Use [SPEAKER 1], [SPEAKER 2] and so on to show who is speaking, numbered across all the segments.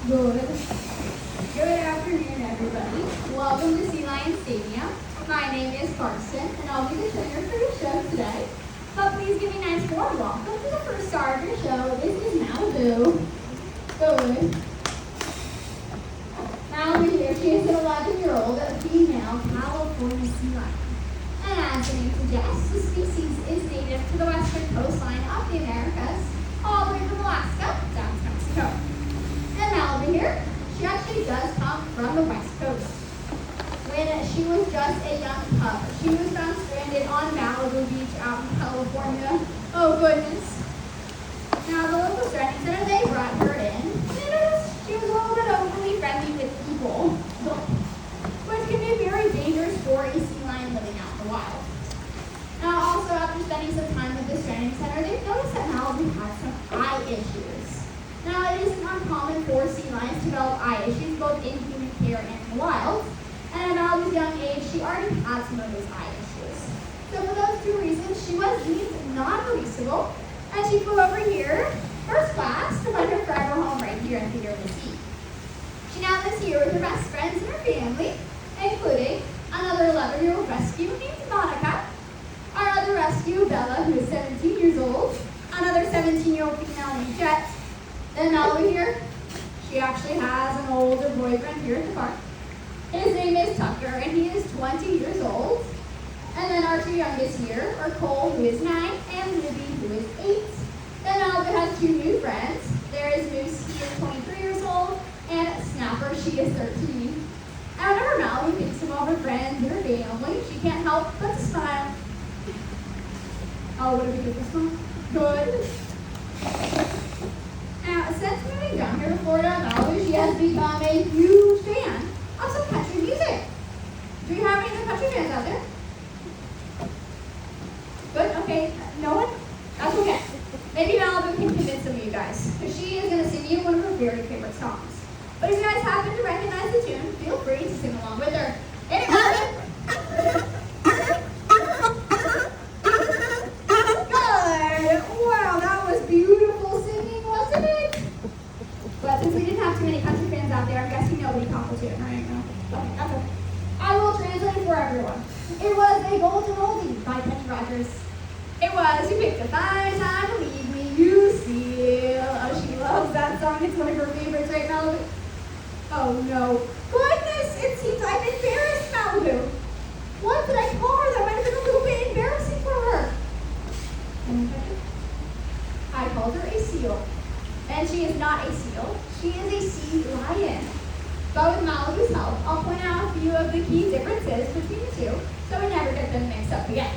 [SPEAKER 1] Good. Good afternoon, everybody. Welcome to Sea Lion Stadium. My name is Carson, and I'll be the trainer for your show today. But please give me a nice warm welcome to the first star of your show. This is Malibu. Good. Malibu here, she is an 11-year-old female California sea lion. And as the name suggests, the species is native to the western coastline of the Americas, all the way from Alaska down to Mexico. And Malibu here, she actually does come from the West Coast. When she was just a young pup, she was found stranded on Malibu Beach out in California. Oh goodness. Now the local stranding center, they brought her in. She was a little bit overly friendly with people, which can be very dangerous for a sea lion living out in the wild. Now also after spending some time with the stranding center, they've noticed that Malibu had some eye issues. Now, it isn't uncommon for sea lions to develop eye issues both in human care and in the wild. And at Malibu's young age, she already had some of those eye issues. So for those two reasons, she was deemed non-releasable, and she flew over here, first class, to find her forever home right here in Theater of the Sea. She now lives here with her best friends and her family, including another 11-year-old rescue named Monica, our other rescue, Bella, who is 17 years old, another 17-year-old female named Jet. Then Malibu here, she actually has an older boyfriend here at the park. His name is Tucker, and he is 20 years old. And then our two youngest here are Cole, who is 9, and Libby, who is 8. Then Malibu has two new friends. There is Moose, he is 23 years old, and Snapper, she is 13. And whenever Malibu thinks of all her friends and her family, she can't help but to smile. Oh, what did we do this one? Good. Now, since moving down here to Florida, Malibu, she has become a huge fan of some country music. Do you have any of the country fans out there? Good, okay. No one? That's okay. Maybe Malibu can convince some of you guys, because she is going to sing you one of her very favorite songs. But if you guys happen to recognize the tune, feel free to sing along with her. Anyway, but since we didn't have too many country fans out there, I'm guessing nobody caught the tune, right? No. Okay. I will translate for everyone. It was a golden oldie by Kenny Rogers. It was, you picked a fine time to leave me, you seal. Oh, she loves that song. It's one of her favorites, right, Malibu? Oh, no. Goodness, it seems I've embarrassed Malibu. What did I call her? That might have been a little bit embarrassing for her. I called her a seal. And she is not a seal, she is a sea lion. But with Malibu's help, I'll point out a few of the key differences between the two, so we never get them mixed up again.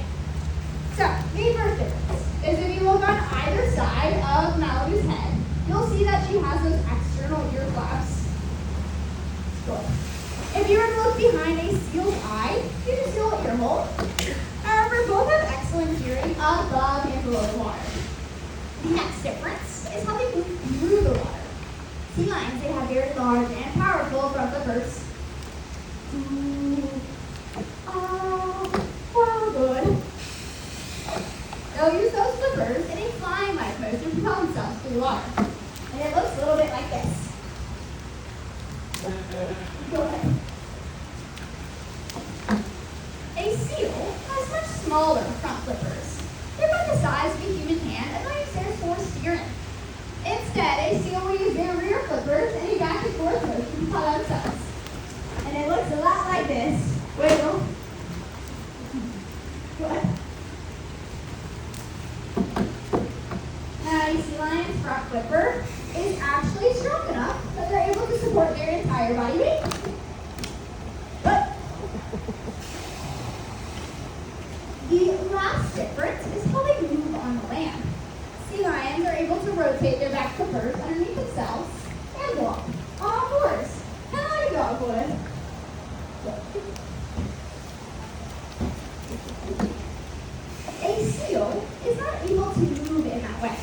[SPEAKER 1] So, the first difference is if you look on either side of Malibu's head, you'll see that she has those external ear flaps. Good. If you were to look behind a seal's eye, you can seal an ear hole. However, both have excellent hearing above and below the water. The next difference is how they move through the water. Sea lions, they have very large and powerful front flippers. Well, good. They'll use those flippers in a flying-like motion to propel themselves through the water. And it looks a little bit like this. Go ahead. A seal has much smaller front flippers. They're about the size of a human hand and they'll use theirs for steering. Instead, a seal will use their rear flippers in a back and forth motion to propel themselves. And it looks a lot like this. Wiggle. What? Now, a sea lion's front flipper is actually strong enough that they're able to support their entire body weight. But the last difference is how they move on the land. Sea lions are able to rotate their back flippers underneath themselves and walk on all fours, kind of like a dog would. A seal is not able to move in that way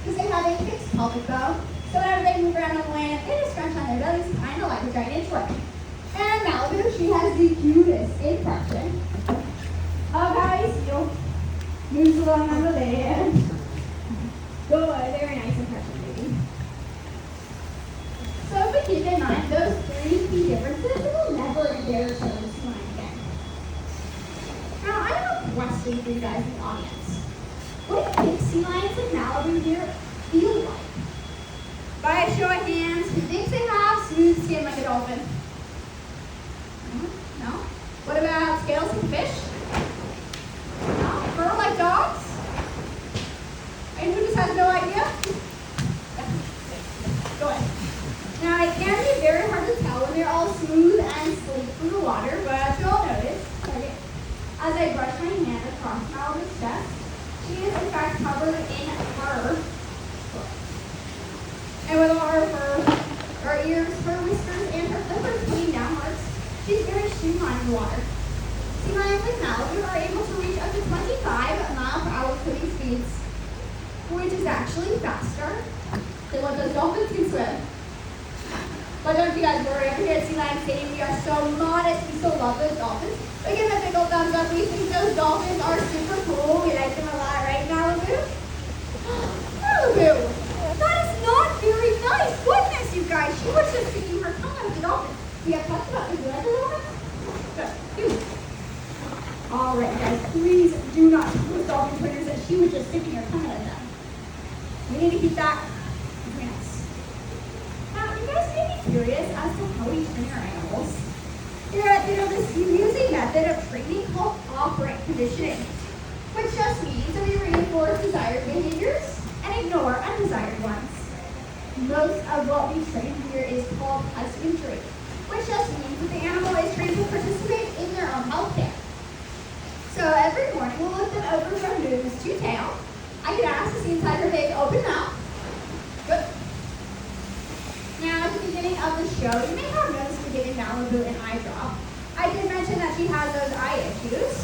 [SPEAKER 1] because they have a fixed pelvic bone, so whenever they move around on the land, they just scrunch on their bellies, kind of like a giant inchworm. And Malibu, she has the cutest impression of how a seal moves along on the land. Good, very nice impression, baby. So if we key differences, it will never embarrass her in sea lion again. Now, I have a question for you guys in the audience. What do you think sea lions in Malibu here feel like? By a show of hands, who thinks they have smooth skin like a dolphin? No? What about scales like fish? No? Fur like dogs? And who just has no idea? Go ahead. Now, it can be very hard to tell when they're all smooth and sleek from the water, but you'll notice, as I brush my hand across Malibu's chest, she is in fact covered in fur. And with all her fur, her ears, her whiskers, and her flippers pointing downwards, she's very streamlined in the water. Sea lions like Malibu are able to reach up to 25-mile-per-hour swimming speeds, which is actually faster than what those dolphins can swim. But don't you guys worry, over here at Sea Lion Stadium, we are so modest, we so love those dolphins. We give them a big old thumbs up, we think those dolphins are super cool, we like them a lot, right, Malibu? Malibu! That is not very nice, goodness, you guys, she was just sticking her tongue out at the dolphin. We have talked about the good dolphin? Good. Alright, guys, please do not tell those dolphin twitters that she was just sticking her tongue out at them. We need to keep that between us. Now, you guys may be curious as to how we train our animals. There's this amusing method of training called operant conditioning, which just means that we reinforce desired behaviors and ignore undesired ones. Most of what we train here is called husbandry, which just means that the animal is trained to participate in their own health care. So every morning we'll lift them over from nose to tail. I can ask to see inside her big open mouth. Good. Now, at the beginning of the show, you may have noticed me giving Malibu an eye drop. I did mention that she has those eye issues.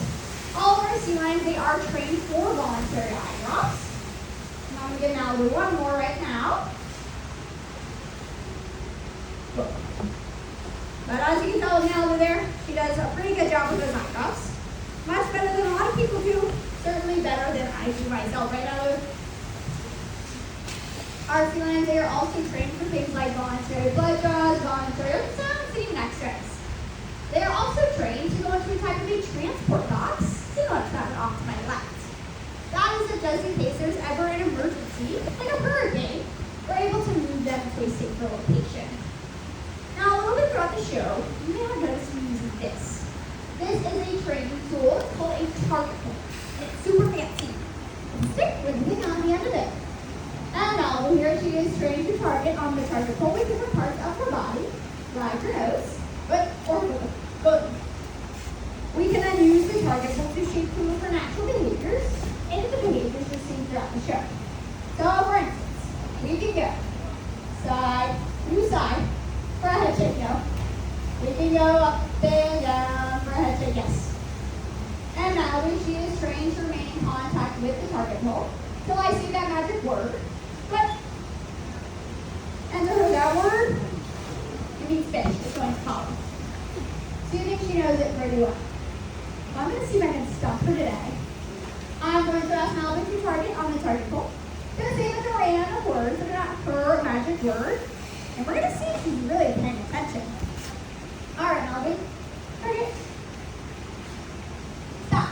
[SPEAKER 1] All of our sea lions, they are trained for voluntary eye drops. And I'm going to give Malibu one more right now. Good. But as you can tell with Malibu there, she does a pretty good job with those eye drops. Much better than a lot of people do. Certainly better than I do myself, right, Malibu? Our sea lions, they are also trained for things like voluntary blood draws, voluntary ultrasounds, and even x-rays. They are also trained to go into a type of a transport box, similar to that off to my left. That is just in case there's ever an emergency, like a hurricane, we're able to move them to a safer location. Now, a little bit throughout the show, you may have noticed me using this. This is a training tool called a target pole. It's super fancy. Stick with me on the end of it. And Malibu here, she is trained to target on the target pole with different parts of her body, like her nose, good. We can then use the target pole to shape some of her natural behaviors into the behaviors we're seeing throughout the show. So, for instance, we can go side to side for a head shake, no. We can go up and down for a head shake, yes. And Malibu, she is trained to remain in contact with the target pole till I see that magic word. But, and to her that word, it means fish. It's going to collar. So you think she knows it pretty well. So I'm going to see if I can stop her today. I'm going to ask Malibu to target on the target pole. I'm going to say the random words that are not her magic word. And we're going to see if she's really paying attention. Alright, Malibu. Target. Stop.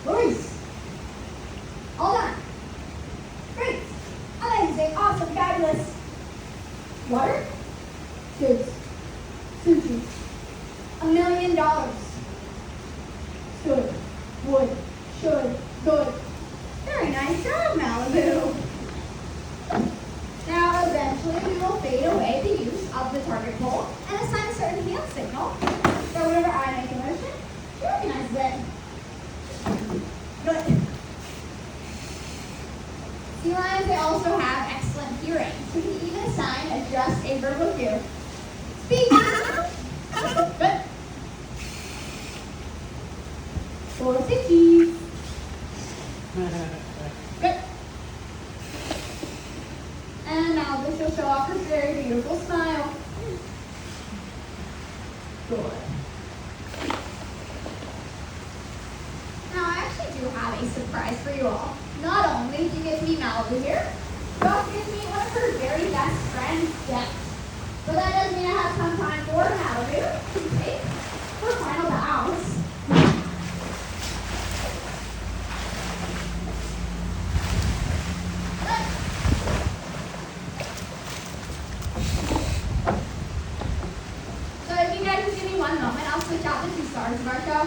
[SPEAKER 1] Release. All done. Great. Amazing. Awesome. Fabulous. Water. Goods. Sushi. $1 million. Stood. Would. Should. Good. Very nice job, Malibu. Now, eventually, we will fade away the use of the target pole and assign a certain hand signal. So whenever I make a motion, she recognizes it. Good. Sea lions, they also have excellent hearing, so we can even assign just a verbal cue. Speak! Good. 460. Good. And now this will show off her very beautiful smile. Good. Now I actually do have a surprise for you all. Not only do you get to meet Malibu here, but you get to meet one of her very best friends, Jeff. But that doesn't mean I have some time for just give me one moment. I'll switch out the two stars of our show.